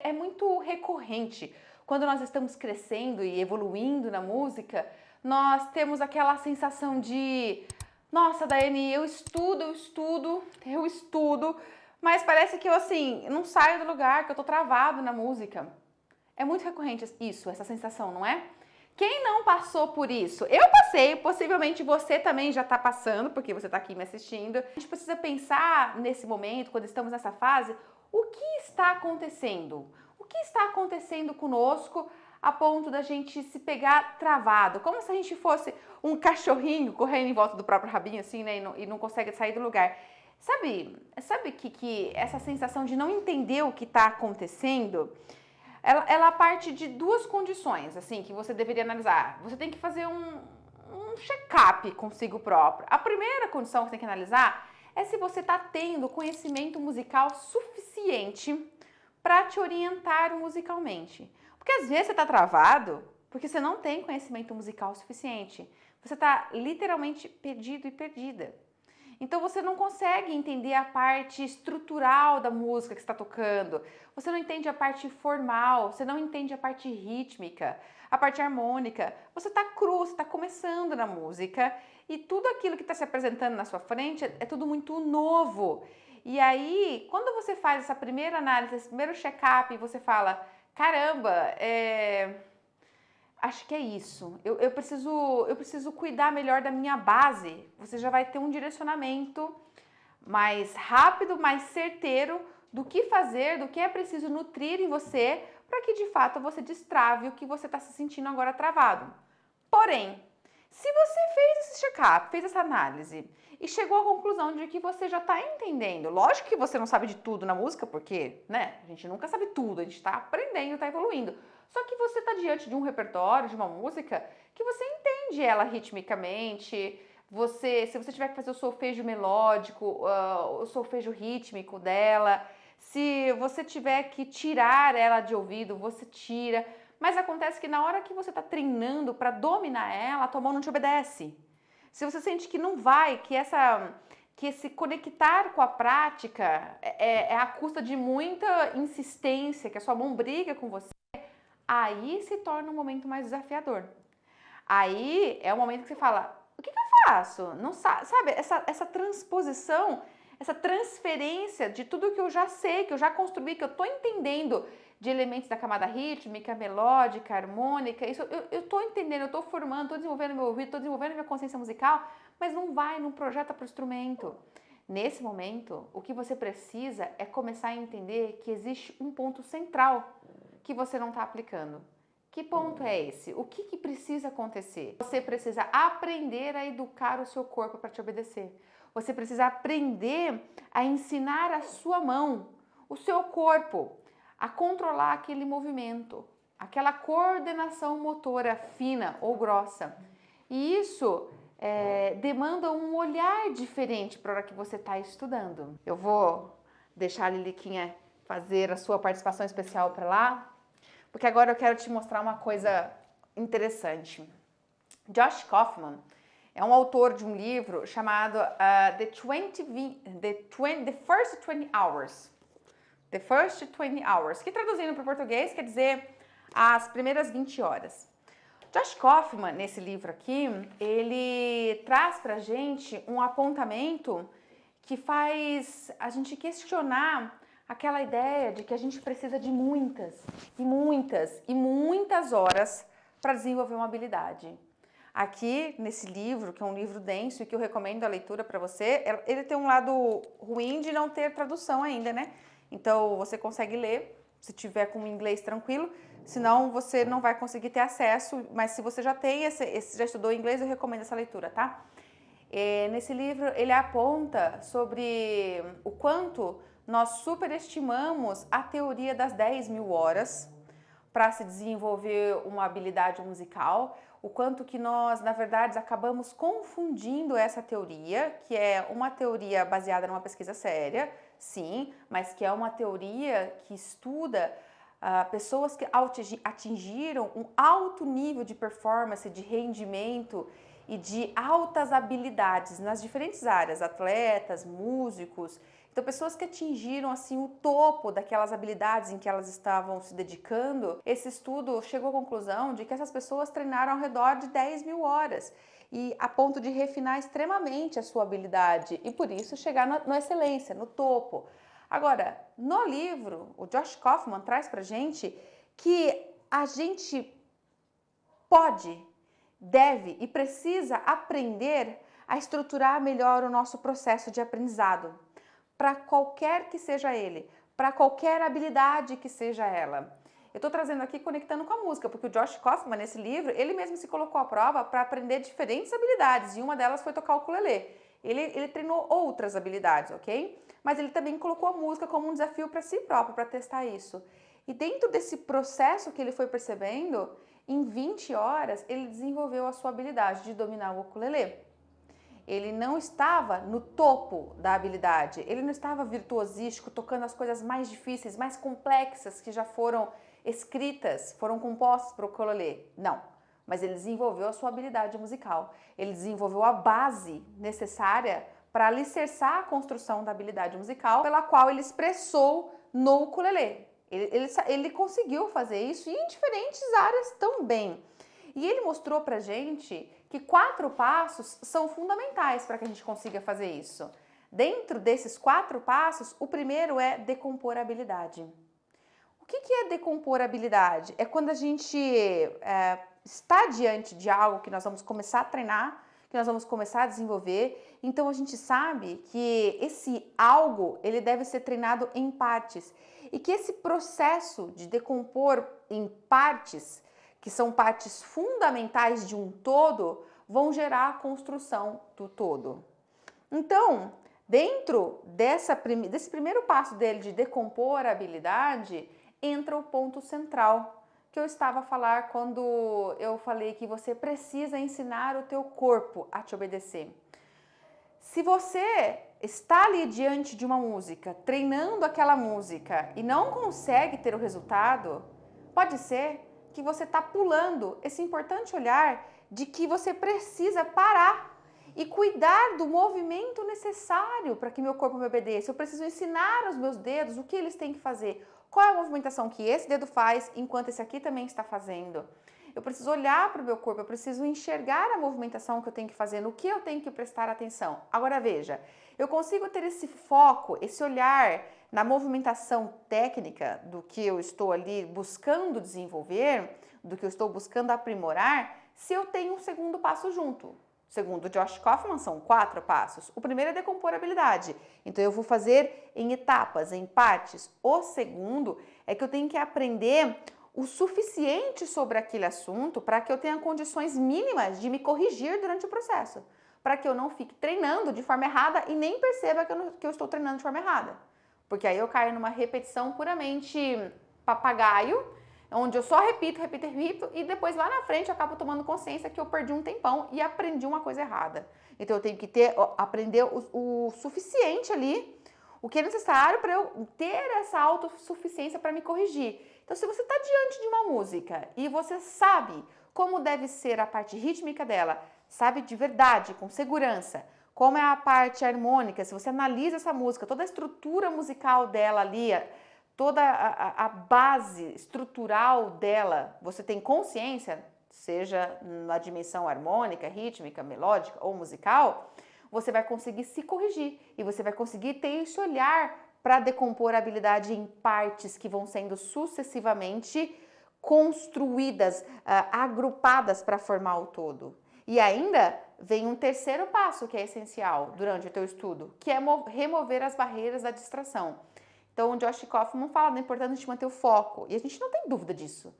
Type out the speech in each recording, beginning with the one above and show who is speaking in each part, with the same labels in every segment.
Speaker 1: é muito recorrente. Quando nós estamos crescendo e evoluindo na música, nós temos aquela sensação de: nossa, Daiane, eu estudo, mas parece que eu, assim, não saio do lugar, que eu tô travado na música. É muito recorrente isso, essa sensação, não é? Quem não passou por isso? Eu passei, possivelmente você também já está passando, porque você está aqui me assistindo. A gente precisa pensar nesse momento, quando estamos nessa fase, o que está acontecendo? O que está acontecendo conosco a ponto da gente se pegar travado? Como se a gente fosse um cachorrinho correndo em volta do próprio rabinho, assim, né? E não consegue sair do lugar. Sabe que essa sensação de não entender o que está acontecendo, ela parte de duas condições, assim, que você deveria analisar. Você tem que fazer um check-up consigo próprio. A primeira condição que você tem que analisar é se você está tendo conhecimento musical suficiente para te orientar musicalmente. Porque às vezes você está travado porque você não tem conhecimento musical suficiente. Você está literalmente perdido e perdida. Então você não consegue entender a parte estrutural da música que está tocando, você não entende a parte formal, você não entende a parte rítmica, a parte harmônica. Você está cru, você está começando na música e tudo aquilo que está se apresentando na sua frente é tudo muito novo. E aí, quando você faz essa primeira análise, esse primeiro check-up, você fala: caramba, acho que é isso. Eu preciso cuidar melhor da minha base. Você já vai ter um direcionamento mais rápido, mais certeiro do que fazer, do que é preciso nutrir em você para que de fato você destrave o que você está se sentindo agora travado. Porém, se você fez esse check-up, fez essa análise e chegou à conclusão de que você já está entendendo, lógico que você não sabe de tudo na música, porque, né, a gente nunca sabe tudo, a gente está aprendendo, está evoluindo. Só que você está diante de um repertório, de uma música, que você entende ela ritmicamente. Se você tiver que fazer o solfejo melódico, o solfejo rítmico dela, se você tiver que tirar ela de ouvido, você tira. Mas acontece que na hora que você está treinando para dominar ela, a tua mão não te obedece. Se você sente que não vai, que esse conectar com a prática é à custa de muita insistência, que a sua mão briga com você, aí se torna um momento mais desafiador. Aí é o momento que você fala: o que eu faço? Não sabe, essa transposição, essa transferência de tudo que eu já sei, que eu já construí, que eu estou entendendo de elementos da camada rítmica, melódica, harmônica, isso eu estou entendendo, eu estou formando, estou desenvolvendo meu ouvido, estou desenvolvendo minha consciência musical, mas não projeta para o instrumento. Nesse momento, o que você precisa é começar a entender que existe um ponto central que você não está aplicando. Que ponto é esse? O que precisa acontecer? Você precisa aprender a educar o seu corpo para te obedecer. Você precisa aprender a ensinar a sua mão, o seu corpo, a controlar aquele movimento, aquela coordenação motora fina ou grossa. E isso demanda um olhar diferente para a hora que você está estudando. Eu vou deixar a Liliquinha fazer a sua participação especial para lá, porque agora eu quero te mostrar uma coisa interessante. Josh Kaufman é um autor de um livro chamado The First 20 Hours. The First 20 Hours, que traduzindo para o português quer dizer as primeiras 20 horas. Josh Kaufman, nesse livro aqui, ele traz pra gente um apontamento que faz a gente questionar aquela ideia de que a gente precisa de muitas horas para desenvolver uma habilidade. Aqui, nesse livro, que é um livro denso e que eu recomendo a leitura para você, ele tem um lado ruim de não ter tradução ainda, né? Então, você consegue ler, se tiver com o inglês tranquilo, senão você não vai conseguir ter acesso, mas se você já tem, já estudou inglês, eu recomendo essa leitura, tá? Nesse livro, ele aponta sobre o quanto nós superestimamos a teoria das 10.000 horas para se desenvolver uma habilidade musical, o quanto que nós, na verdade, acabamos confundindo essa teoria, que é uma teoria baseada numa pesquisa séria, sim, mas que é uma teoria que estuda pessoas que atingiram um alto nível de performance, de rendimento e de altas habilidades nas diferentes áreas, atletas, músicos. Então, pessoas que atingiram assim o topo daquelas habilidades em que elas estavam se dedicando, esse estudo chegou à conclusão de que essas pessoas treinaram ao redor de 10.000 horas e a ponto de refinar extremamente a sua habilidade e por isso chegar na excelência, no topo. Agora, no livro, o Josh Kaufman traz pra gente que a gente pode, deve e precisa aprender a estruturar melhor o nosso processo de aprendizado, para qualquer que seja ele, para qualquer habilidade que seja ela. Eu estou trazendo aqui conectando com a música, porque o Josh Kaufman, nesse livro, ele mesmo se colocou à prova para aprender diferentes habilidades, e uma delas foi tocar o ukulele. Ele treinou outras habilidades, ok? Mas ele também colocou a música como um desafio para si próprio, para testar isso. E dentro desse processo que ele foi percebendo, em 20 horas, ele desenvolveu a sua habilidade de dominar o ukulele. Ele não estava no topo da habilidade, ele não estava virtuosístico, tocando as coisas mais difíceis, mais complexas que já foram escritas, foram compostas para o ukulele. Não, mas ele desenvolveu a sua habilidade musical. Ele desenvolveu a base necessária para alicerçar a construção da habilidade musical pela qual ele expressou no ukulele. Ele conseguiu fazer isso em diferentes áreas também. E ele mostrou pra gente que 4 passos são fundamentais para que a gente consiga fazer isso. Dentro desses 4 passos, o primeiro é decompor a habilidade. O que é decompor a habilidade? É quando a gente está diante de algo que nós vamos começar a treinar, que nós vamos começar a desenvolver, então a gente sabe que esse algo, ele deve ser treinado em partes e que esse processo de decompor em partes, que são partes fundamentais de um todo, vão gerar a construção do todo. Então, dentro desse primeiro passo dele de decompor a habilidade, entra o ponto central, que eu estava a falar quando eu falei que você precisa ensinar o teu corpo a te obedecer. Se você está ali diante de uma música, treinando aquela música e não consegue ter o resultado, pode ser que você está pulando esse importante olhar de que você precisa parar e cuidar do movimento necessário para que meu corpo me obedeça. Eu preciso ensinar aos meus dedos o que eles têm que fazer. Qual é a movimentação que esse dedo faz enquanto esse aqui também está fazendo? Eu preciso olhar para o meu corpo, eu preciso enxergar a movimentação que eu tenho que fazer, no que eu tenho que prestar atenção. Agora veja, eu consigo ter esse foco, esse olhar na movimentação técnica do que eu estou ali buscando desenvolver, do que eu estou buscando aprimorar, se eu tenho um segundo passo junto. Segundo Josh Kaufman, são 4 passos. O primeiro é decompor a habilidade. Então, eu vou fazer em etapas, em partes. O segundo é que eu tenho que aprender o suficiente sobre aquele assunto para que eu tenha condições mínimas de me corrigir durante o processo. Para que eu não fique treinando de forma errada e nem perceba que eu estou treinando de forma errada. Porque aí eu caio numa repetição puramente papagaio, onde eu só repito e depois lá na frente eu acabo tomando consciência que eu perdi um tempão e aprendi uma coisa errada. Então eu tenho que aprender o suficiente ali, o que é necessário para eu ter essa autossuficiência para me corrigir. Então se você está diante de uma música e você sabe como deve ser a parte rítmica dela, sabe de verdade, com segurança, como é a parte harmônica, se você analisa essa música, toda a estrutura musical dela ali, toda a base estrutural dela, você tem consciência, seja na dimensão harmônica, rítmica, melódica ou musical, você vai conseguir se corrigir e você vai conseguir ter esse olhar para decompor a habilidade em partes que vão sendo sucessivamente construídas, agrupadas para formar o todo. E ainda vem um terceiro passo que é essencial durante o teu estudo, que é remover as barreiras da distração. Então, o Josh Kaufman fala da importância de manter o foco, e a gente não tem dúvida disso.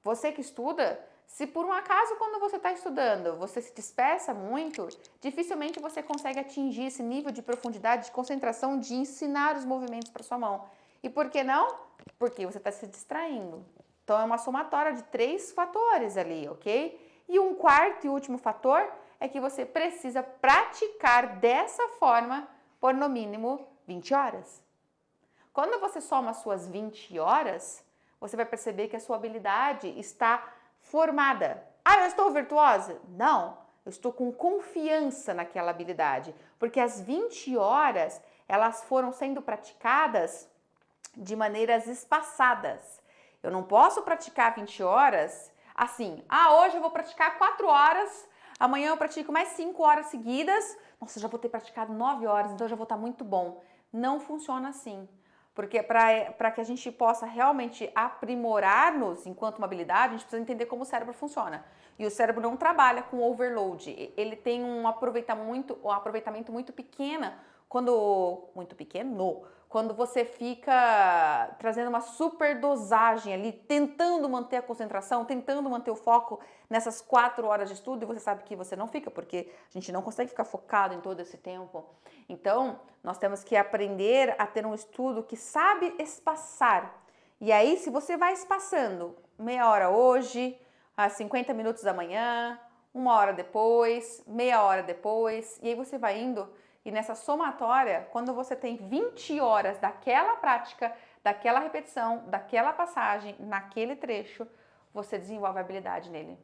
Speaker 1: Você que estuda, se por um acaso quando você está estudando, você se dispersa muito, dificilmente você consegue atingir esse nível de profundidade, de concentração, de ensinar os movimentos para sua mão. E por que não? Porque você está se distraindo. Então, é uma somatória de 3 fatores ali, ok? E um quarto e último fator é que você precisa praticar dessa forma por no mínimo 20 horas. Quando você soma as suas 20 horas, você vai perceber que a sua habilidade está formada. Ah, eu estou virtuosa? Não, eu estou com confiança naquela habilidade, porque as 20 horas elas foram sendo praticadas de maneiras espaçadas. Eu não posso praticar 20 horas assim, hoje eu vou praticar 4 horas, amanhã eu pratico mais 5 horas seguidas, nossa, já vou ter praticado 9 horas, então já vou estar muito bom. Não funciona assim. Porque para que a gente possa realmente aprimorar-nos enquanto uma habilidade, a gente precisa entender como o cérebro funciona. E o cérebro não trabalha com overload. Ele tem um aproveitamento muito pequeno quando você fica trazendo uma superdosagem ali, tentando manter a concentração, tentando manter o foco nessas 4 horas de estudo, e você sabe que você não fica, porque a gente não consegue ficar focado em todo esse tempo. Então, nós temos que aprender a ter um estudo que sabe espaçar. E aí, se você vai espaçando meia hora hoje, 50 minutos amanhã, 1 hora depois, meia hora depois, e aí você vai indo. E nessa somatória, quando você tem 20 horas daquela prática, daquela repetição, daquela passagem, naquele trecho, você desenvolve a habilidade nele.